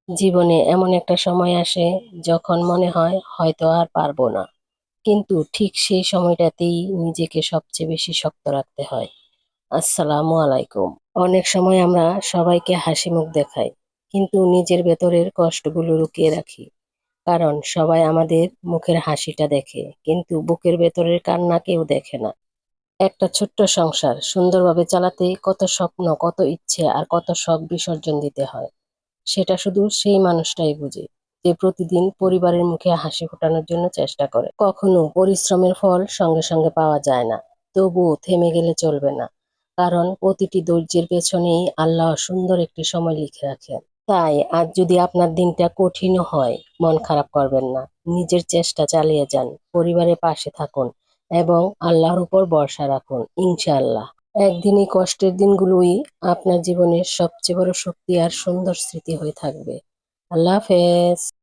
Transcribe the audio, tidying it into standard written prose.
জীবনে এমন একটা সময় আসে যখন মনে হয় হয়তো আর পারবো না, কিন্তু ঠিক সেই সময়টাতেই নিজেকে সবচেয়ে বেশি শক্ত রাখতে হয়। আসসালামু আলাইকুম। অনেক সময় আমরা সবাইকে হাসি মুখ দেখাই, কিন্তু নিজের ভেতরের কষ্টগুলো লুকিয়ে রাখি। কারণ সবাই আমাদের মুখের হাসিটা দেখে, কিন্তু বুকের ভেতরের কান্না কেউ দেখে না। একটা ছোট্ট সংসার সুন্দরভাবে চালাতে কত স্বপ্ন, কত ইচ্ছে আর কত শখ বিসর্জন দিতে হয়, সেটা শুধু সেই মানুষটাই বুঝে, যে প্রতিদিন পরিবারের মুখে হাসি ফোটানোর জন্য চেষ্টা করে। কখনো পরিশ্রমের ফল সঙ্গে সঙ্গে পাওয়া যায় না, তবুও থেমে গেলে চলবে না। কারণ প্রতিটি ধৈর্যের পেছনেই আল্লাহ সুন্দর একটি সময় লিখে রাখেন। তাই আজ যদি আপনার দিনটা কঠিনও হয়, মন খারাপ করবেন না। নিজের চেষ্টা চালিয়ে যান, পরিবারের পাশে থাকুন এবং আল্লাহর উপর ভরসা রাখুন, ইনশাআল্লাহ। একদিন এই কষ্টের দিনগুলোই আপনার জীবনের সবচেয়ে বড় শক্তি আর সুন্দর স্মৃতি হয়ে থাকবে। আল্লাহ হাফেজ।